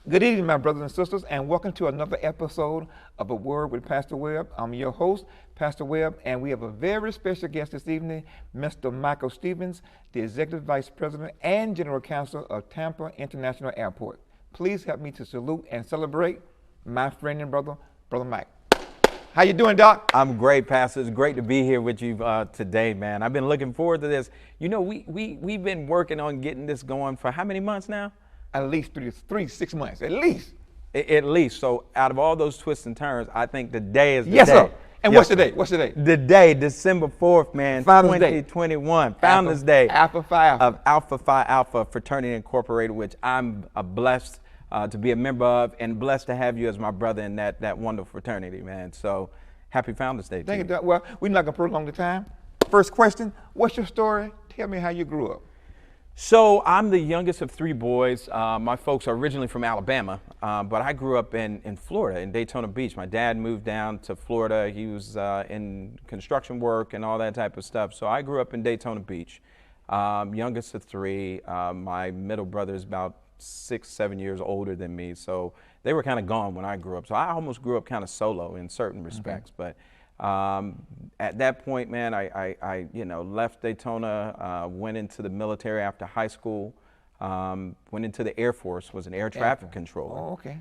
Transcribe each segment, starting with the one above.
Good evening, my brothers and sisters, and welcome to another episode of A Word with Pastor Webb. I'm your host, Pastor Webb, and we have a very special guest this evening, Mr. Michael Stevens, the Executive Vice President and General Counsel of Tampa International Airport. Please help me to salute and celebrate my friend and brother, Brother Mike. How you doing, Doc? I'm great, Pastor. It's great to be here with you today, man. I've been looking forward to this. You know, we've been working on getting this going for how many months now? At least 6 months, at least. At least. So out of all those twists and turns, I think the day is the yes, day. Sir. And yes, what's the sir. day? What's the day? The day, December 4th, man, Founders 2021. Founders Day. Alpha Phi Alpha. Of Alpha Phi Alpha Fraternity Incorporated, which I'm blessed to be a member of, and blessed to have you as my brother in that wonderful fraternity, man. So happy Founders Day. Thank you, Doc. Well, we're not going to prolong the time. First question, what's your story? Tell me how you grew up. So I'm the youngest of three boys. My folks are originally from Alabama, but I grew up in Florida, in Daytona Beach. My dad moved down to Florida. He was in construction work and all that type of stuff. So I grew up in Daytona Beach, youngest of three. My middle brother is about 6, 7 years older than me. So they were kind of gone when I grew up. So I almost grew up kind of solo in certain respects. Okay. But at that point, man, I left Daytona, went into the military after high school, went into the Air Force, was an air traffic controller. Oh, okay.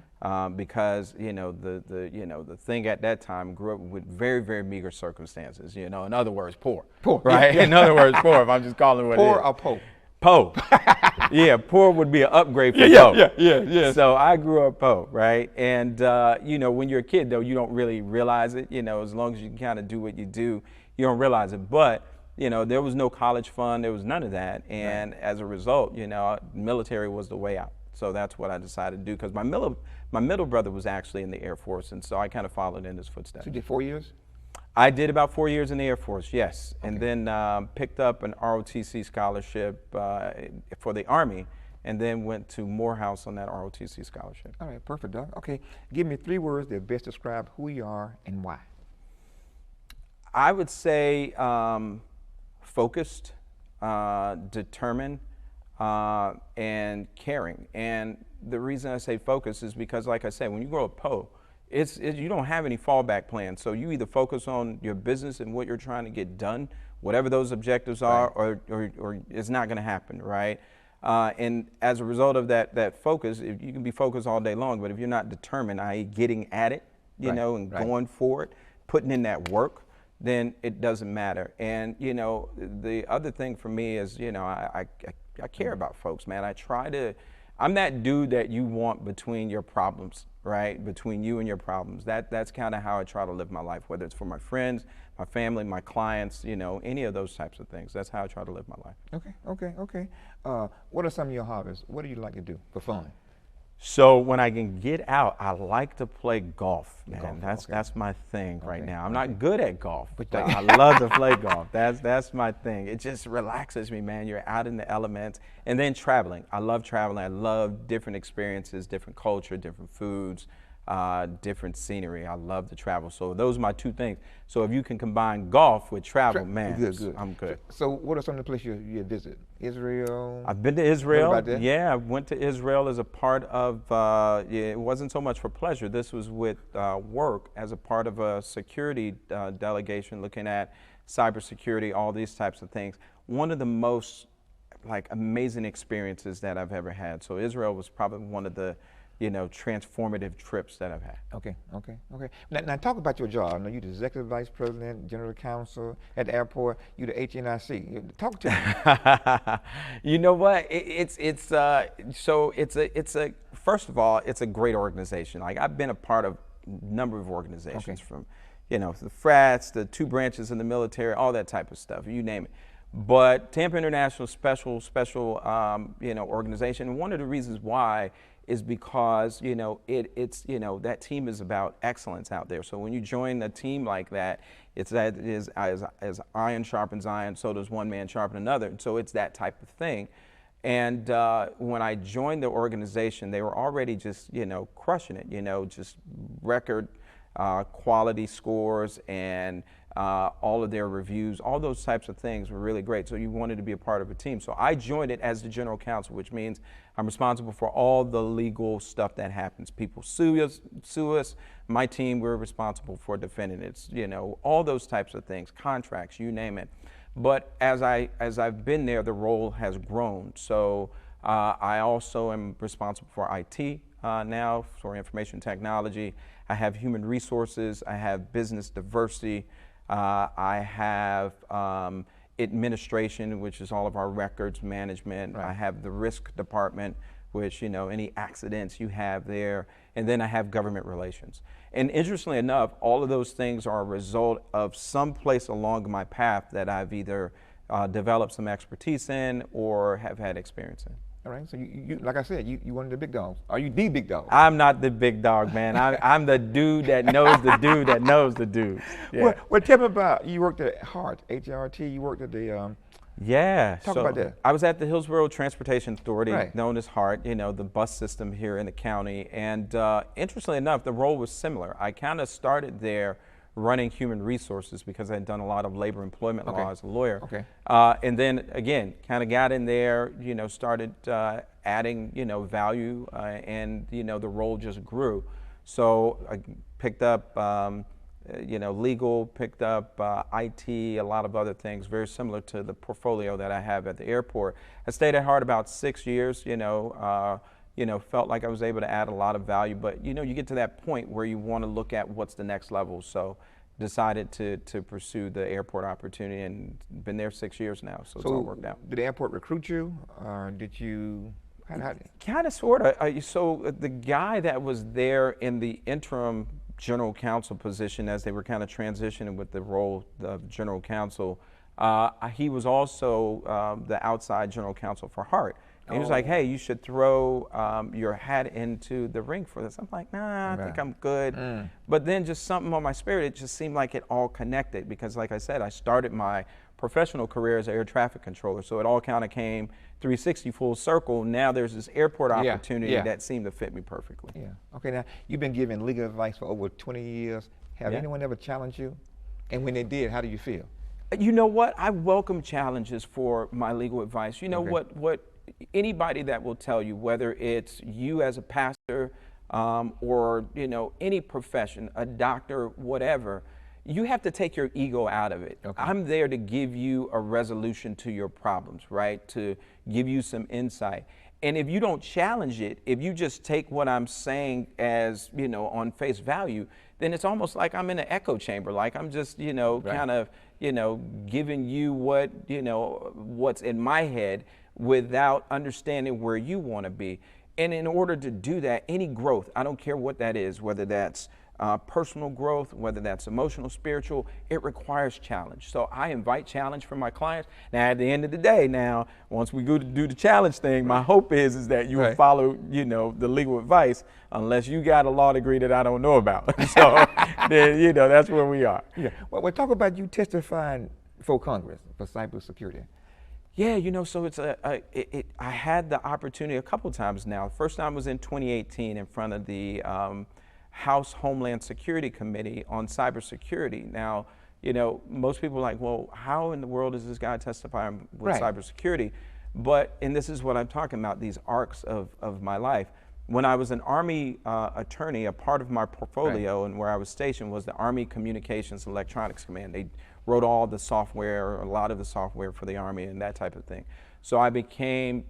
Because the thing at that time, grew up with very, very meager circumstances. In other words, poor. Poor, right? Yeah. In other words, poor. If I'm just calling it what poor it is. Or po? Po. Yeah, poor would be an upgrade for po. Yeah. So I grew up po, right? And, when you're a kid, though, you don't really realize it. As long as you can kind of do what you do, you don't realize it. But, there was no college fund. There was none of that. And as a result, military was the way out. So that's what I decided to do because my middle brother was actually in the Air Force. And so I kind of followed in his footsteps. So you did 4 years? I did about 4 years in the Air Force, yes. Okay. And then picked up an ROTC scholarship for the Army and then went to Morehouse on that ROTC scholarship. All right, perfect, Doc. Okay, give me 3 words that best describe who you are and why. I would say focused, determined, and caring. And the reason I say focused is because, like I said, when you grow up po, you don't have any fallback plans. So you either focus on your business and what you're trying to get done, whatever those objectives are, or it's not going to happen, right? And as a result of that focus, you can be focused all day long, but if you're not determined, i.e. getting at it, going for it, putting in that work, then it doesn't matter. And, the other thing for me is, I care about folks, man. I'm that dude that you want between your problems, right? Between you and your problems. That's kind of how I try to live my life, whether it's for my friends, my family, my clients, any of those types of things. That's how I try to live my life. Okay. What are some of your hobbies? What do you like to do for fun? So when I can get out, I like to play golf, man. That's my thing right now. I'm not good at golf, but I love to play golf. That's my thing. It just relaxes me, man. You're out in the elements. And then traveling. I love traveling. I love different experiences, different culture, different foods, different scenery. I love to travel. So those are my 2 things. So if you can combine golf with travel, man, good. I'm good. So what are some of the places you visit? Israel? I've been to Israel. What about that? Yeah, I went to Israel as a part of, it wasn't so much for pleasure. This was with work as a part of a security delegation looking at cybersecurity, all these types of things. One of the most amazing experiences that I've ever had. So Israel was probably one of the transformative trips that I've had. Okay. Now talk about your job. I know you're the Executive Vice President, General Counsel at the airport. You're the HNIC. Talk to me. You know what? First of all, it's a great organization. I've been a part of a number of organizations from, the frats, the 2 branches in the military, all that type of stuff, you name it. But Tampa International special organization. And one of the reasons why is because that team is about excellence out there. So when you join a team like that, it's as iron sharpens iron, so does one man sharpen another. And so it's that type of thing. And when I joined the organization, they were already just crushing it. Just record quality scores and all of their reviews, all those types of things were really great. So you wanted to be a part of a team. So I joined it as the general counsel, which means I'm responsible for all the legal stuff that happens. People sue us. My team, we're responsible for defending it. All those types of things, contracts, you name it. But as I've been there, the role has grown. So I also am responsible for IT now, for information technology. I have human resources. I have business diversity. I have administration, which is all of our records management. Right. I have the risk department, which, any accidents you have there. And then I have government relations. And interestingly enough, all of those things are a result of some place along my path that I've either developed some expertise in or have had experience in. All right. So you like I said, you one of the big dogs. Are you the big dog? I'm not the big dog, man. I'm the dude that knows the dude that knows the dudes. Yeah. Well, tell me about, you worked at HART, H-A-R-T. You worked at the Talk about that. I was at the Hillsborough Transportation Authority, Right. known as HART, the bus system here in the county. And interestingly enough, the role was similar. I kind of started there running human resources because I had done a lot of labor employment law as a lawyer. Okay. And then again, kind of got in there, started adding, value, and the role just grew. So I picked up, legal, picked up IT, a lot of other things, very similar to the portfolio that I have at the airport. I stayed at HART about 6 years, felt like I was able to add a lot of value, but you get to that point where you want to look at what's the next level. So decided to pursue the airport opportunity and been there 6 years now. So it's all worked out. Did the airport recruit you, or did you? Kind of, sort of. So the guy that was there in the interim general counsel position as they were kind of transitioning with the role of general counsel, he was also the outside general counsel for HART. And he was like, hey, you should throw your hat into the ring for this. I'm like, nah, I think I'm good. But then just something on my spirit, it just seemed like it all connected because, like I said, I started my professional career as an air traffic controller. So it all kind of came 360 full circle. Now there's this airport opportunity that seemed to fit me perfectly. Yeah. Okay, now you've been giving legal advice for over 20 years. Have anyone ever challenged you? And when they did, how do you feel? You know what? I welcome challenges for my legal advice. You know what anybody that will tell you, whether it's you as a pastor or any profession, a doctor, whatever, you have to take your ego out of it. Okay. I'm there to give you a resolution to your problems, right? To give you some insight. And if you don't challenge it, if you just take what I'm saying as, on face value, then it's almost like I'm in an echo chamber. Like I'm just, kind of, giving you what, what's in my head without understanding where you want to be. And in order to do that, any growth, I don't care what that is, whether that's personal growth, whether that's emotional, spiritual, it requires challenge. So I invite challenge from my clients. Now, at the end of the day, once we go to do the challenge thing, my hope is that you will follow, the legal advice, unless you got a law degree that I don't know about. So then, that's where we are. Yeah. Well, talk about you testifying before Congress for cybersecurity. Yeah, so it's I had the opportunity a couple times now. First time was in 2018 in front of the House Homeland Security Committee on cybersecurity. Now, most people are like, well, how in the world is this guy testifying with cybersecurity? And this is what I'm talking about, these arcs of my life. When I was an Army attorney, a part of my portfolio and where I was stationed was the Army Communications and Electronics Command. They wrote all the software, a lot of the software for the Army and that type of thing. So I became,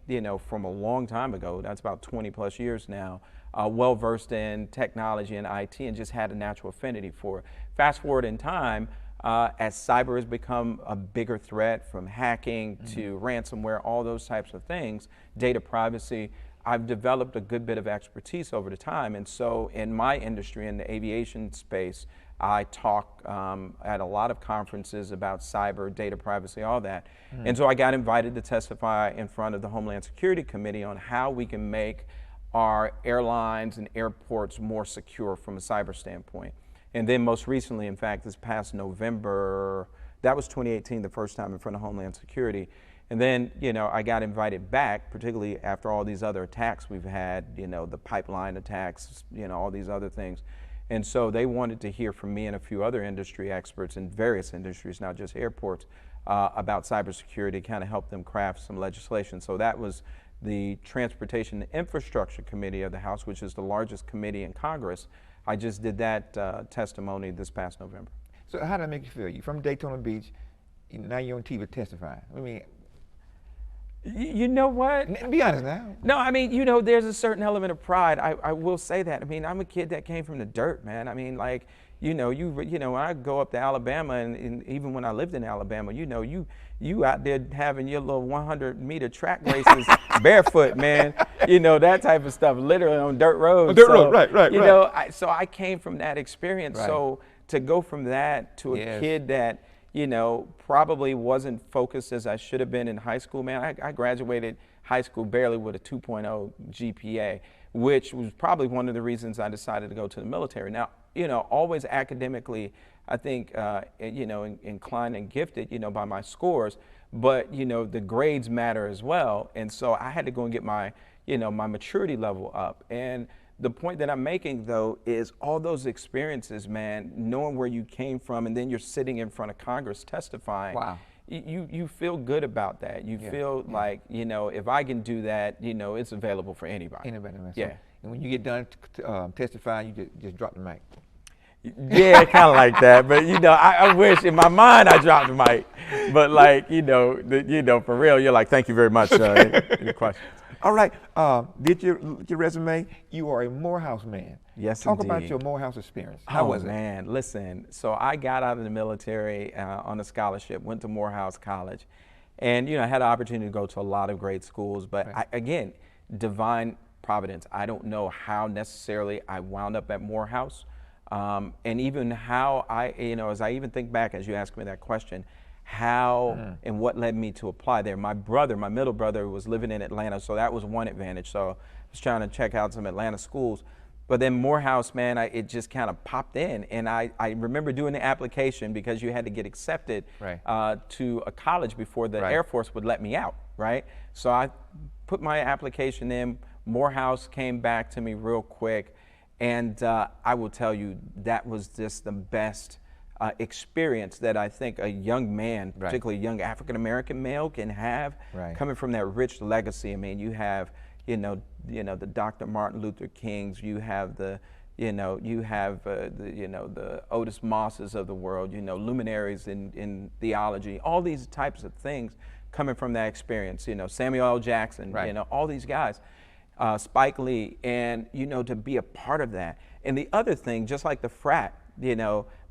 from a long time ago, that's about 20 plus years now, well-versed in technology and IT and just had a natural affinity for it. Fast forward in time, as cyber has become a bigger threat, from hacking to ransomware, all those types of things, data privacy, I've developed a good bit of expertise over the time. And so in my industry, in the aviation space, I talk at a lot of conferences about cyber, data privacy, all that. And so I got invited to testify in front of the Homeland Security Committee on how we can make our airlines and airports more secure from a cyber standpoint. And then most recently, in fact, this past November, that was 2018, the first time in front of Homeland Security. And then, I got invited back, particularly after all these other attacks we've had, the pipeline attacks, all these other things. And so they wanted to hear from me and a few other industry experts in various industries, not just airports, about cybersecurity, kind of help them craft some legislation. So that was the Transportation and Infrastructure Committee of the House, which is the largest committee in Congress. I just did that testimony this past November. So how did that make you feel? You're from Daytona Beach, now you're on TV testifying. I mean, you know what? be honest now. No, I mean, there's a certain element of pride. I will say that. I mean, I'm a kid that came from the dirt, man. I mean, like, when I go up to Alabama, and even when I lived in Alabama, you out there having your little 100-meter track races barefoot, man. That type of stuff, literally on dirt roads. Dirt road, right. So I came from that experience. Right. So to go from that to a kid that, probably wasn't focused as I should have been in high school, man. I graduated high school barely with a 2.0 GPA, which was probably one of the reasons I decided to go to the military. Now, always academically, I think, inclined and gifted, by my scores, but, the grades matter as well. And so I had to go and get my, my maturity level up. And the point that I'm making, though, is all those experiences, man, knowing where you came from, and then you're sitting in front of Congress testifying. Wow. You feel good about that. You feel like, if I can do that, it's available for anybody. Anybody, man. Yeah. So, and when you get done testifying, you just drop the mic. Yeah, kind of like that. But I wish in my mind I dropped the mic. But like, for real, you're like, thank you very much. Any questions? All right. Did your resume? You are a Morehouse man. Yes, Talk indeed. about your Morehouse experience. How was it? Man, listen. So I got out of the military on a scholarship, went to Morehouse College, and I had an opportunity to go to a lot of great schools. But right. Again, divine providence. I don't know how necessarily I wound up at Morehouse, and even how as I even think back as you asked me that question, how and what led me to apply there. My middle brother, was living in Atlanta, so that was one advantage. So I was trying to check out some Atlanta schools. But then Morehouse, man, it just kind of popped in. And I remember doing the application because you had to get accepted to a college before the Air Force would let me out, right? So I put my application in. Morehouse came back to me real quick. And I will tell you, that was just the best experience that I think a young man, particularly a young African-American male, can have, coming from that rich legacy. I mean, you have, the Dr. Martin Luther Kings, you have the Otis Mosses of the world, luminaries in theology, all these types of things coming from that experience, Samuel L. Jackson, all these guys, Spike Lee, and, to be a part of that. And the other thing, just like the frat,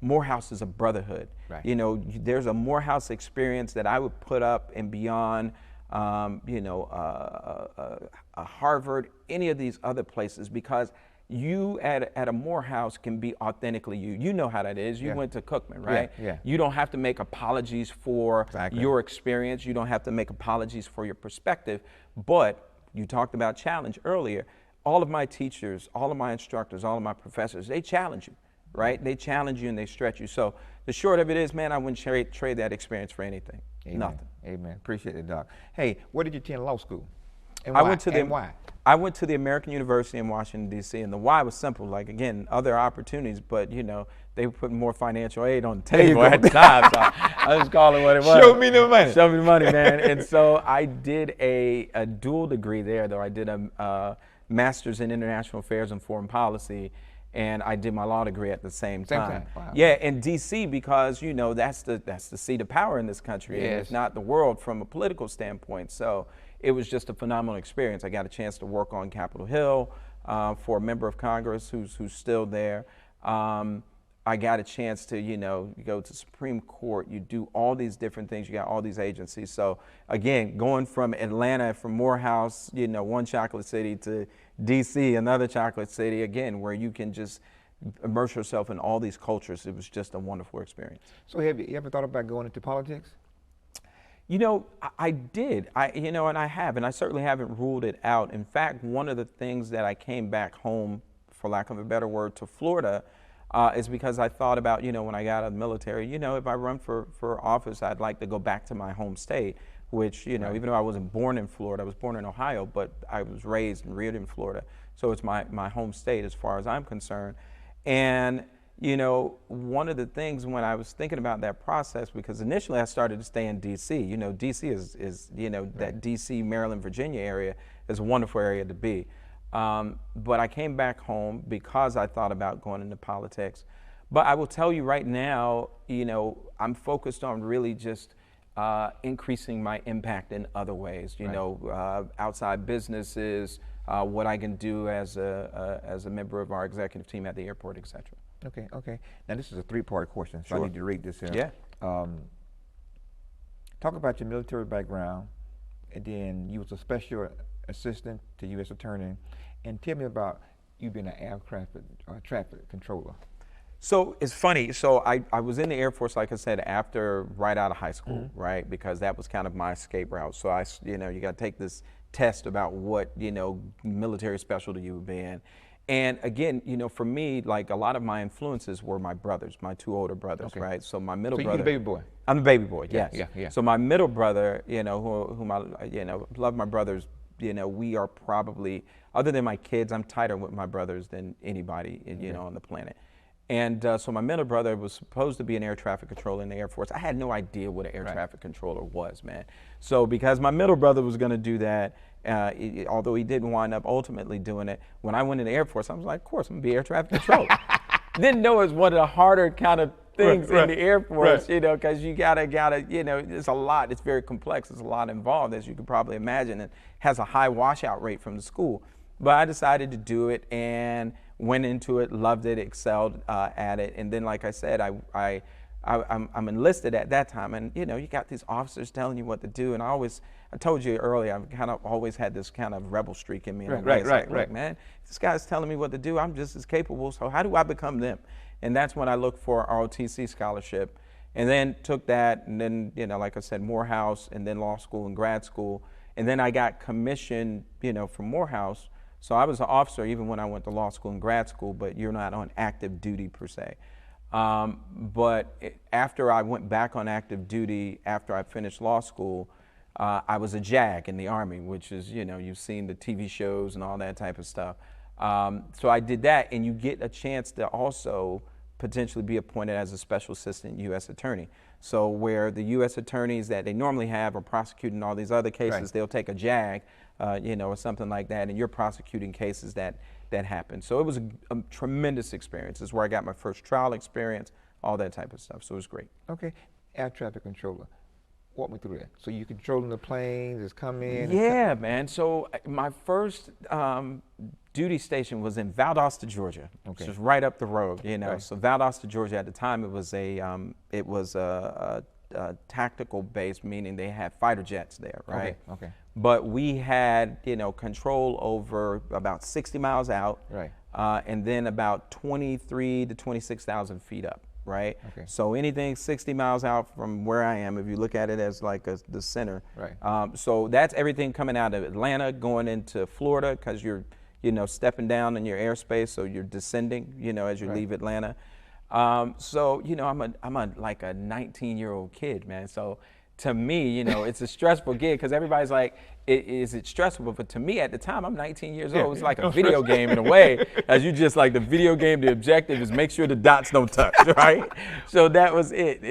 Morehouse is a brotherhood. There's a Morehouse experience that I would put up and beyond, a Harvard, any of these other places, because you at a Morehouse can be authentically you. You know how that is. You went to Cookman, right? Yeah. You don't have to make apologies for your experience. You don't have to make apologies for your perspective. But you talked about challenge earlier. All of my teachers, all of my instructors, all of my professors, they challenge you, right? They challenge you and they stretch you. So the short of it is, man, I wouldn't trade that experience for anything. Amen. Nothing. Amen. Appreciate it, Doc. Hey, where did you attend law school? And why? Why? I went to the American University in Washington, D.C., and the why was simple. Like, again, other opportunities, but, they were putting more financial aid on the table at the time, so I was calling what it was. Show me the money. Show me the money, man. And so I did a dual degree there, though. I did a master's in international affairs and foreign policy, and I did my law degree at the same time. Wow. Yeah, in D.C., because, that's the seat of power in this country, and it's not the world from a political standpoint. So it was just a phenomenal experience. I got a chance to work on Capitol Hill for a member of Congress who's still there. I got a chance to, you go to Supreme Court. You do all these different things. You got all these agencies. So again, going from Atlanta, from Morehouse, one chocolate city, to D.C., another chocolate city, again, where you can just immerse yourself in all these cultures. It was just a wonderful experience. So have you ever thought about going into politics? I did, and I have, and I certainly haven't ruled it out. In fact, one of the things that I came back home, for lack of a better word, to Florida, is because I thought about, when I got out of the military, if I run for office, I'd like to go back to my home state, which, even though I wasn't born in Florida, I was born in Ohio, but I was raised and reared in Florida. So it's my home state as far as I'm concerned. And one of the things when I was thinking about that process, because initially I started to stay in D.C. D.C. is that D.C., Maryland, Virginia area is a wonderful area to be. But I came back home because I thought about going into politics. But I will tell you right now, I'm focused on really just increasing my impact in other ways, outside businesses, what I can do as a member of our executive team at the airport, et cetera. Okay. Now this is a three-part question, so Sure. I need to read this here. Yeah. Talk about your military background, and then you was a special assistant to U.S. Attorney, and tell me about you being an air traffic controller. So it's funny. So I was in the Air Force, like I said, right out of high school, right? Because that was kind of my escape route. So you got to take this test about what, military specialty you would be in. And again, for me, like a lot of my influences were my brothers, my two older brothers, right? So my middle brother. So you're the baby boy? I'm the baby boy, yes. Yeah. So my middle brother, whom I, love my brothers, we are probably, other than my kids, I'm tighter with my brothers than anybody, on the planet. And so my middle brother was supposed to be an air traffic controller in the Air Force. I had no idea what an air traffic controller was, man. So because my middle brother was going to do that, although he didn't wind up ultimately doing it, when I went in the Air Force, I was like, of course, I'm going to be air traffic controller. Didn't know it was one of the harder kind of things in the Air Force, because you gotta, it's a lot. It's very complex. There's a lot involved, as you can probably imagine. It has a high washout rate from the school. But I decided to do it and went into it, loved it, excelled at it. And then, like I said, I'm enlisted at that time. And, you got these officers telling you what to do. And I told you earlier, I've kind of always had this kind of rebel streak in me. Right. Look, man, this guy's telling me what to do. I'm just as capable. So how do I become them? And that's when I looked for ROTC scholarship. And then took that, and then, like I said, Morehouse, and then law school and grad school. And then I got commissioned, from Morehouse. So I was an officer even when I went to law school and grad school, but you're not on active duty per se. But after I went back on active duty, after I finished law school, I was a JAG in the Army, which is, you've seen the TV shows and all that type of stuff. So I did that, and you get a chance to also potentially be appointed as a special assistant U.S. attorney. So where the U.S. attorneys that they normally have are prosecuting all these other cases, they'll take a JAG, or something like that, and you're prosecuting cases that happen. So it was a tremendous experience. It's where I got my first trial experience, all that type of stuff. So it was great. Okay, air traffic controller. Walk me through that. So you're controlling the planes, it's coming. Yeah, man. So my first duty station was in Valdosta, Georgia, which is right up the road. So Valdosta, Georgia, at the time it was a tactical base, meaning they had fighter jets there, right? Okay. But we had, control over about 60 miles out, and then about 23 to 26,000 feet up. Right. Okay. So anything 60 miles out from where I am, if you look at it as like the center. So that's everything coming out of Atlanta, going into Florida, because you're, stepping down in your airspace, so you're descending, as you leave Atlanta. So I'm like a 19-year-old kid, man. So to me, it's a stressful gig, because everybody's like, is it stressful? But to me, at the time, I'm 19 years old. It's like a video game in a way, as you just like the video game. The objective is make sure the dots don't touch, right? So that was it.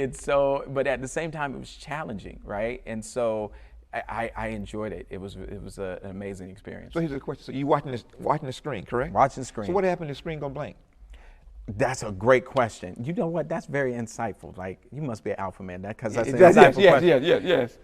But at the same time, it was challenging, right? And so I enjoyed it. It was an amazing experience. So here's the question. So you watching the screen, correct? Watching the screen. So what happened if the screen go blank? That's a great question. You know what? That's very insightful. Like, you must be an alpha man, because that's an insightful question. Yes.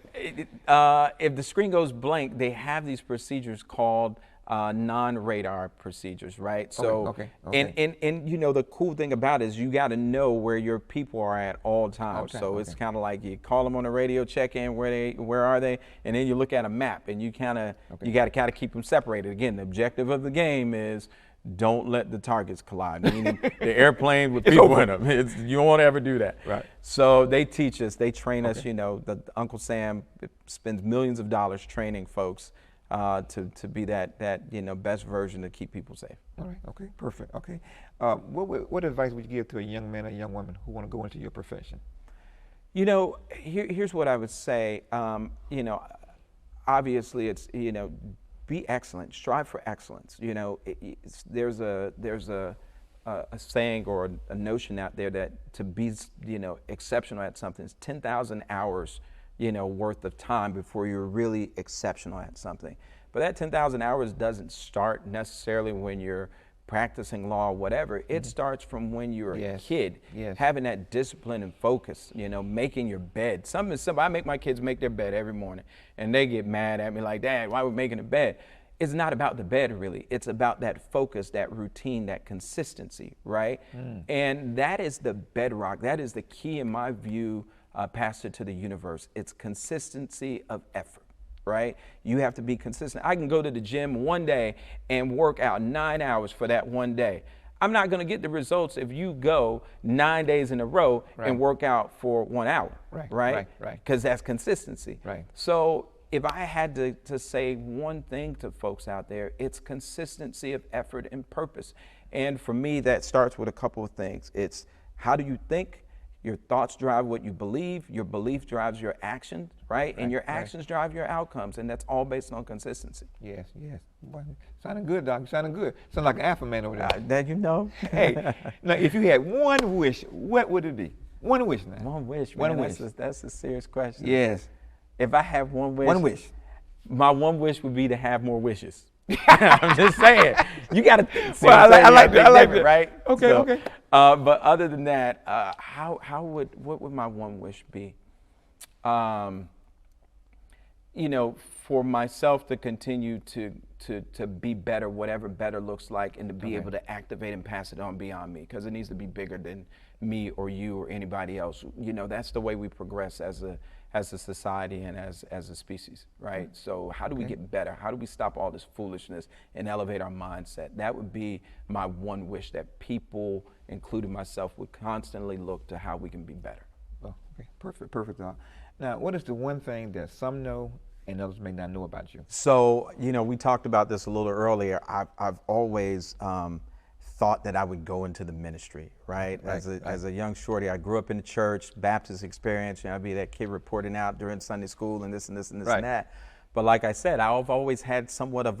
If the screen goes blank, they have these procedures called non-radar procedures, right? So, okay. And the cool thing about it is you got to know where your people are at all times. So it's kind of like you call them on the radio, check in where are they, and then you look at a map, and you got to keep them separated. Again, the objective of the game is don't let the targets collide, meaning the airplane with people in them. You don't want to ever do that. Right. So they teach us, they train us, the Uncle Sam spends millions of dollars training folks to be that best version to keep people safe. All right, okay, perfect, okay. What advice would you give to a young man or young woman who want to go into your profession? Here's what I would say. Obviously it's, be excellent, strive for excellence. There's a a saying or a notion out there that to be, exceptional at something is 10,000 hours, worth of time before you're really exceptional at something. But that 10,000 hours doesn't start necessarily when you're practicing law or whatever. It starts from when you're a kid, having that discipline and focus, making your bed. Something simple. I make my kids make their bed every morning, and they get mad at me like, Dad, why are we making a bed? It's not about the bed, really. It's about that focus, that routine, that consistency, right? And that is the bedrock. That is the key, in my view, Pastor, to the universe. It's consistency of effort. Right? You have to be consistent. I can go to the gym one day and work out 9 hours for that one day. I'm not going to get the results if you go 9 days in a row and work out for 1 hour. Right? Because that's consistency. Right. So if I had to say one thing to folks out there, it's consistency of effort and purpose. And for me, that starts with a couple of things. It's how do you think? Your thoughts drive what you believe. Your belief drives your actions, right? And your actions drive your outcomes, and that's all based on consistency. Yes. Boy, sounding good, Doc. Sounding good. Sound like an alpha man over there. That you know. Hey, now if you had one wish, what would it be? One wish now. One wish. One man, wish. That's a serious question. Yes. If I have one wish. One wish. My one wish would be to have more wishes. I'm just saying. You got to. Well, I like that. Right? Okay. But other than that, what would my one wish be? For myself to continue to be better, whatever better looks like, and to be able to activate and pass it on beyond me, because it needs to be bigger than me or you or anybody else. That's the way we progress as a society and as a species, right? So how do we get better? How do we stop all this foolishness and elevate our mindset? That would be my one wish, that people, including myself, would constantly look to how we can be better. Oh, okay, perfect. Now, what is the one thing that some know and others may not know about you? So, we talked about this a little earlier. I've always thought that I would go into the ministry, right? As a young shorty, I grew up in the church, Baptist experience. I'd be that kid reporting out during Sunday school and this and this and this and that. But like I said, I've always had somewhat of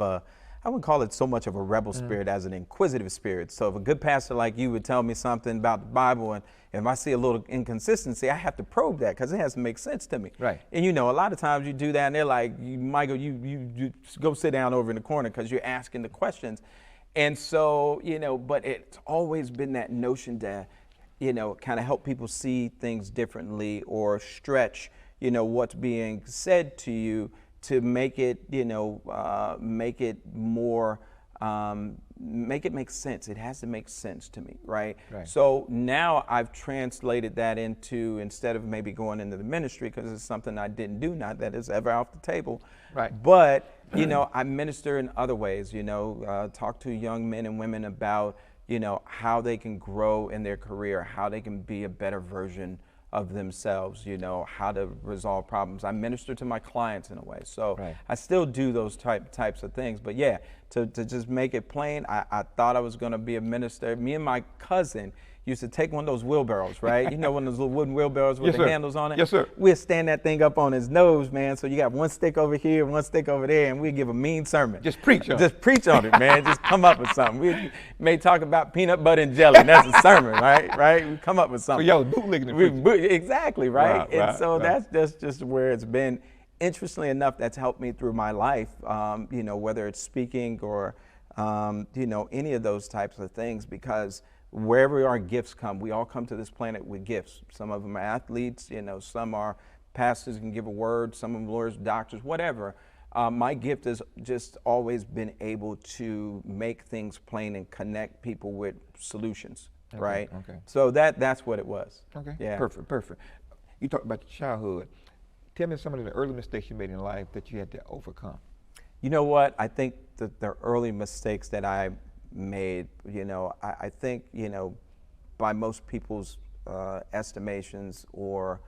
I wouldn't call it so much of a rebel spirit as an inquisitive spirit. So if a good pastor like you would tell me something about the Bible, and if I see a little inconsistency, I have to probe that because it has to make sense to me. Right. And a lot of times you do that and they're like, Michael, you go sit down over in the corner because you're asking the questions. And so, but it's always been that notion to, kind of help people see things differently or stretch, what's being said to you to make it, make it more, make it make sense. It has to make sense to me, right? So now I've translated that into, instead of maybe going into the ministry, because it's something I didn't do, not that it's ever off the table, but, I minister in other ways, talk to young men and women about, how they can grow in their career, how they can be a better version of themselves, how to resolve problems. I minister to my clients in a way. So I still do those types of things. But yeah, to just make it plain, I thought I was going to be a minister. Me and my cousin used to take one of those wheelbarrows, right? One of those little wooden wheelbarrows with the handles on it? Yes, sir. We'd stand that thing up on his nose, man. So you got one stick over here, one stick over there, and we'd give a mean sermon. Just preach on it. Just preach on it, man. Just come up with something. We may talk about peanut butter and jelly. That's a sermon, right? We come up with something. So y'all was bootlegging the Exactly, right? So that's just where it's been. Interestingly enough, that's helped me through my life, whether it's speaking or, any of those types of things, because wherever our gifts come, we all come to this planet with gifts. Some of them are athletes, some are pastors, can give a word, some of them lawyers, doctors, whatever. My gift has just always been able to make things plain and connect people with solutions, right? Okay. So that's what it was. Okay. Yeah. Perfect. You talked about your childhood. Tell me some of the early mistakes you made in life that you had to overcome. You know what? I think that the early mistakes that I made, I think, by most people's estimations or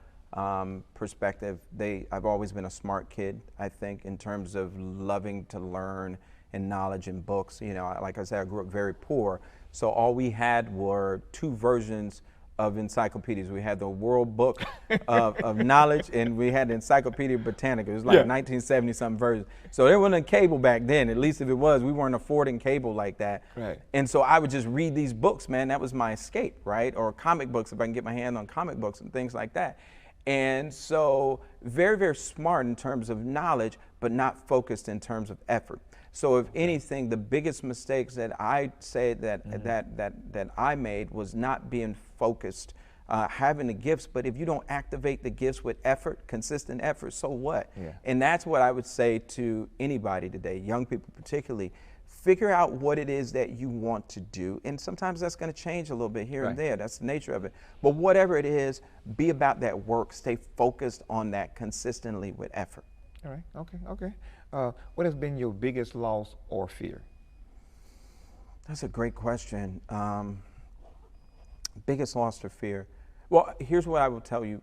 perspective, I've always been a smart kid, I think, in terms of loving to learn and knowledge and books. Like I said, I grew up very poor. So all we had were two versions of encyclopedias. We had the World Book of Knowledge, and we had the Encyclopedia Britannica. It was like 1970-something version. So there wasn't a cable back then. At least if it was, we weren't affording cable like that. Right. And so I would just read these books, man. That was my escape, right? Or comic books, if I can get my hand on comic books and things like that. And so very, very smart in terms of knowledge, but not focused in terms of effort. So if anything, the biggest mistakes that I say that I made was not being focused, having the gifts, but if you don't activate the gifts with effort, consistent effort, so what? Yeah. And that's what I would say to anybody today, young people particularly. Figure out what it is that you want to do, and sometimes that's going to change a little bit here and there. That's the nature of it. But whatever it is, be about that work. Stay focused on that consistently with effort. All right. Okay. What has been your biggest loss or fear? That's a great question. Biggest loss or fear? Well, here's what I will tell you.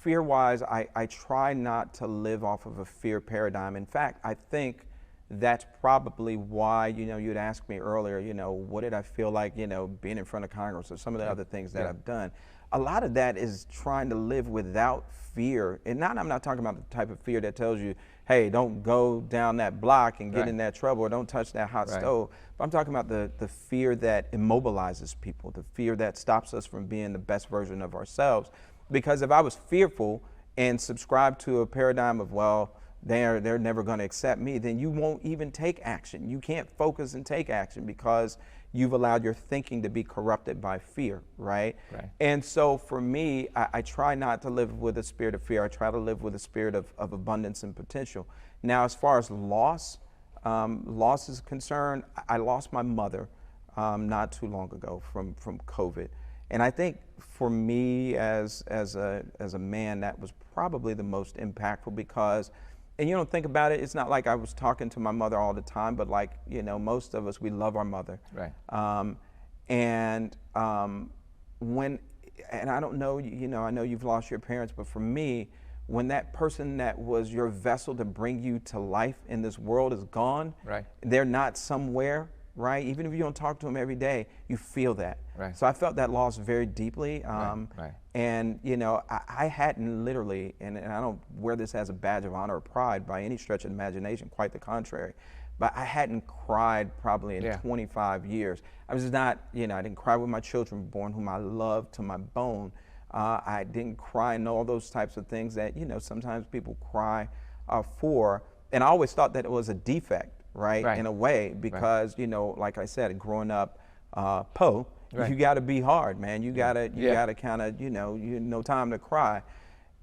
Fear-wise, I try not to live off of a fear paradigm. In fact, I think that's probably why, you'd ask me earlier, what did I feel like, being in front of Congress or some of the other things that I've done. A lot of that is trying to live without fear. And I'm not talking about the type of fear that tells you, hey, don't go down that block and get in that trouble, or don't touch that hot stove. But I'm talking about the fear that immobilizes people, the fear that stops us from being the best version of ourselves. Because if I was fearful and subscribed to a paradigm of, well, they're never going to accept me, then you won't even take action. You can't focus and take action because you've allowed your thinking to be corrupted by fear, right? And so for me, I try not to live with a spirit of fear. I try to live with a spirit of abundance and potential. Now, as far as loss is concerned, I lost my mother not too long ago from COVID. And I think for me as a man, that was probably the most impactful because, and you don't think about it, it's not like I was talking to my mother all the time, but like, most of us, we love our mother. Right. And I don't know, I know you've lost your parents, but for me, when that person that was your vessel to bring you to life in this world is gone, they're not somewhere, right? Even if you don't talk to them every day, you feel that. So I felt that loss very deeply. And, I hadn't literally, and I don't wear this as a badge of honor or pride by any stretch of imagination, quite the contrary, but I hadn't cried probably in 25 years. I was not, I didn't cry with my children born, whom I love to my bone. I didn't cry and all those types of things that, sometimes people cry for. And I always thought that it was a defect, right? In a way, because, like I said, growing up, you got to be hard, man. You got to kind of, no time to cry.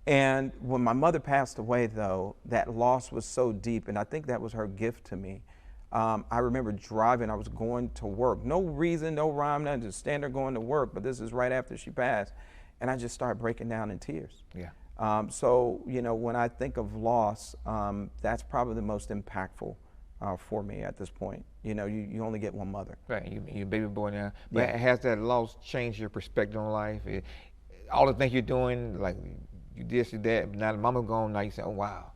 And when my mother passed away, though, that loss was so deep, and I think that was her gift to me. I remember driving, I was going to work. No reason, no rhyme, nothing, just stand there going to work, but this is right after she passed. And I just started breaking down in tears. So, when I think of loss, that's probably the most impactful for me at this point. You only get one mother. Your baby boy now. But has that loss changed your perspective on life? All the things you're doing, like you this, you that, now the mama's gone, now you say, oh, wow.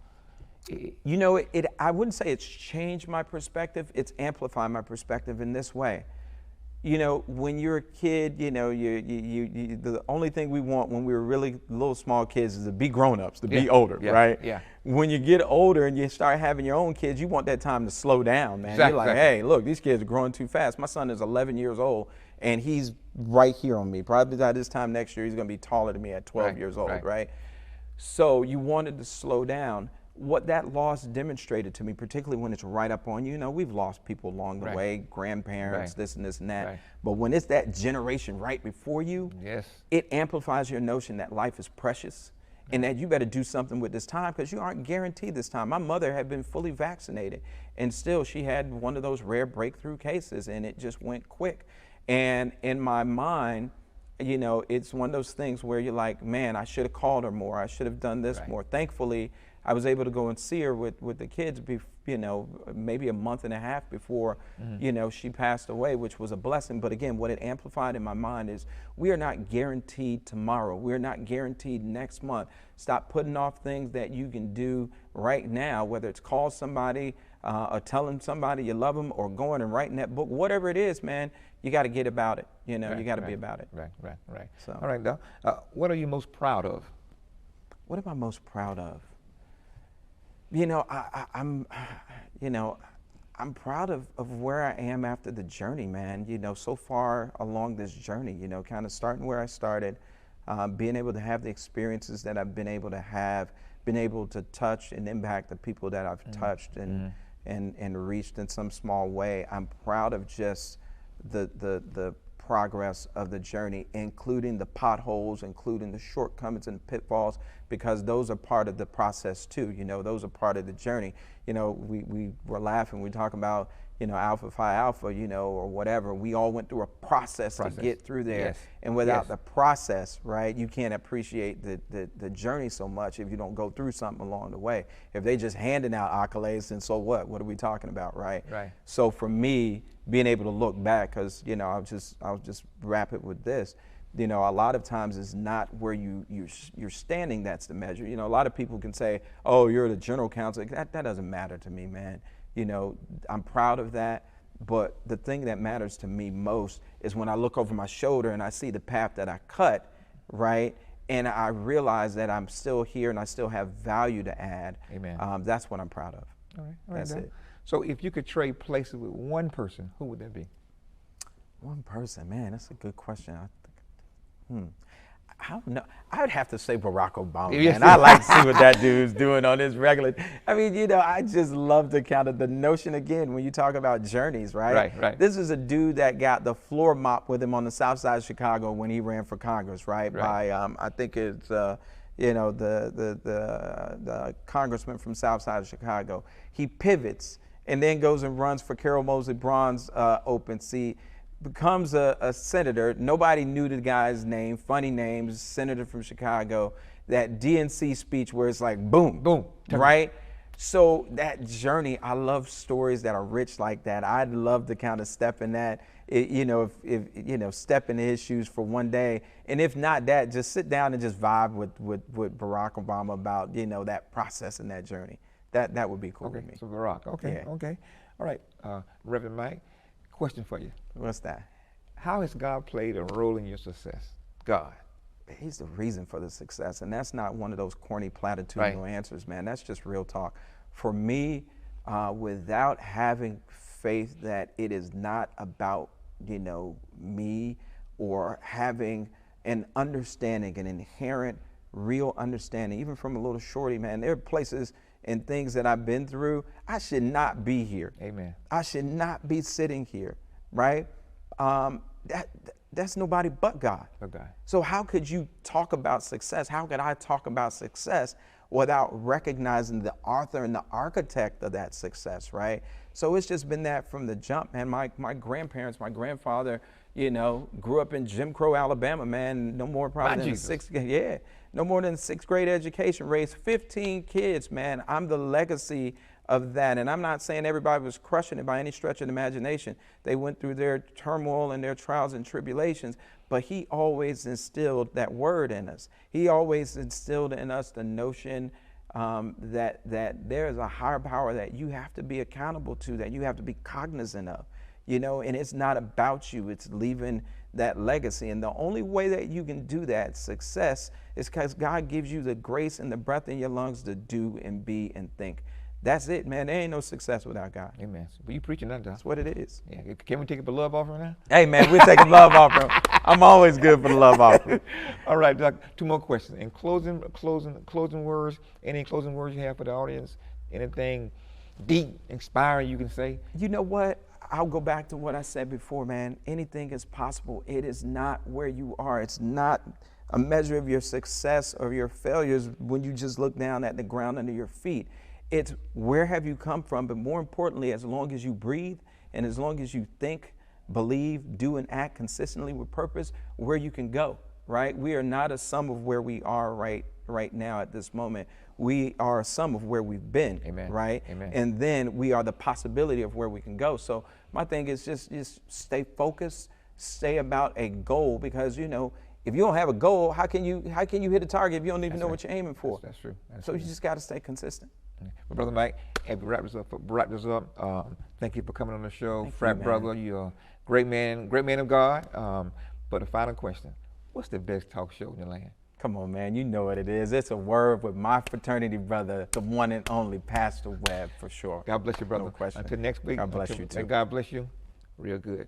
I wouldn't say it's changed my perspective. It's amplified my perspective in this way. When you're a kid, the only thing we want when we were really little small kids is to be grown-ups, to be older, right? When you get older and you start having your own kids, you want that time to slow down, man. You're like, hey, look, these kids are growing too fast. My son is 11 years old, and he's right here on me. Probably by this time next year, he's going to be taller than me at 12 years old, right? So you wanted to slow down. What that loss demonstrated to me, particularly when it's right up on you, we've lost people along the way, grandparents, this and this and that. But when it's that generation right before you, it amplifies your notion that life is precious and that you better do something with this time because you aren't guaranteed this time. My mother had been fully vaccinated, and still she had one of those rare breakthrough cases, and it just went quick. And in my mind, it's one of those things where you're like, man, I should have called her more. I should have done this more. Thankfully, I was able to go and see her with the kids, maybe a month and a half before, she passed away, which was a blessing. But again, what it amplified in my mind is we are not guaranteed tomorrow. We're not guaranteed next month. Stop putting off things that you can do right now, whether it's call somebody, or telling somebody you love them, or going and writing that book, whatever it is, man, you got to get about it. You know, you got to be about it. Right. So. All right, Doc. What are you most proud of? What am I most proud of? You know, I'm proud of where I am after the journey, man. You know, so far along this journey, you know, kind of starting where I started, being able to have the experiences that I've been able to have, been able to touch and impact the people that I've touched and reached in some small way. I'm proud of just the progress of the journey, including the potholes, including the shortcomings and pitfalls, because those are part of the process too. You know, those are part of the journey. You know, we were laughing, we talk about, you know, Alpha Phi Alpha, you know, or whatever. We all went through a process to get through there. Yes. And without the process, right, you can't appreciate the journey so much if you don't go through something along the way. If they just handing out accolades, then so what? What are we talking about, right? Right. So for me, being able to look back, because, you know, I'll just wrap it with this. You know, a lot of times it's not where you're standing that's the measure. You know, a lot of people can say, oh, you're the general counsel. That doesn't matter to me, man. You know, I'm proud of that. But the thing that matters to me most is when I look over my shoulder and I see the path that I cut, right? And I realize that I'm still here and I still have value to add. Amen. That's what I'm proud of. All right. That's it. So if you could trade places with one person, who would that be? One person, man, that's a good question. I don't know. I'd have to say Barack Obama, man. I like to see what that dude's doing on his regular. I mean, you know, I just love the kind of the notion, again, when you talk about journeys, right? Right. This is a dude that got the floor mop with him on the south side of Chicago when he ran for Congress, right? By, I think it's, you know, the congressman from south side of Chicago. He pivots and then goes and runs for Carol Moseley Braun's open seat. Becomes a senator. Nobody knew the guy's name, funny names, senator from Chicago. That DNC speech where it's like, boom, boom, right? So that journey, I love stories that are rich like that. I'd love to kind of step in that, you know, if you know, step into his shoes for one day. And if not that, just sit down and just vibe with Barack Obama about, you know, that process and that journey. That would be cool with me. So Barack, okay. All right, Reverend Mike, question for you. What's that? How has God played a role in your success? God. He's the reason for the success, and that's not one of those corny platitudinal answers, man. That's just real talk. For me, without having faith that it is not about, you know, me, or having an understanding, an inherent, real understanding, even from a little shorty, man, there are places and things that I've been through, I should not be here. Amen. I should not be sitting here, right? That's nobody but God. Okay. So how could you talk about success? How could I talk about success without recognizing the author and the architect of that success, right? So it's just been that from the jump, man. My grandparents, my grandfather, you know, grew up in Jim Crow, Alabama, man. No more probably than no more than sixth grade education, raised 15 kids, man. I'm the legacy of that. And I'm not saying everybody was crushing it by any stretch of the imagination. They went through their turmoil and their trials and tribulations, but he always instilled that word in us. He always instilled in us the notion that there is a higher power that you have to be accountable to, that you have to be cognizant of, you know, and it's not about you, it's leaving that legacy. And the only way that you can do that success is because God gives you the grace and the breath in your lungs to do and be and think. That's it, man. There ain't no success without God. Amen. But you preaching that, That's what it is. Yeah. Can we take the love offering now? Hey, man, we're taking love offering. I'm always good for the love offering. All right, Doc, 2 more questions. In closing words, any closing words you have for the audience? Anything deep, inspiring you can say? You know what? I'll go back to what I said before, man. Anything is possible. It is not where you are. It's not a measure of your success or your failures when you just look down at the ground under your feet. It's where have you come from, but more importantly, as long as you breathe and as long as you think, believe, do, and act consistently with purpose, where you can go, right? We are not a sum of where we are right now at this moment. We are a sum of where we've been, Amen. right? Amen. And then we are the possibility of where we can go. So my thing is just stay focused, stay about a goal, because, you know, if you don't have a goal, how can you hit a target if you don't even know what you're aiming for? That's true. So you just got to stay consistent. Well, Brother Mike, as we wrap this up, thank you for coming on the show. Thank you, Frat man. brother, you're a great man of God. But the final question, what's the best talk show in the land? Come on, man. You know what it is. It's a word with my fraternity brother, the one and only Pastor Webb, for sure. God bless you, brother. No question. Until next week. God bless you, too. God bless you. Real good.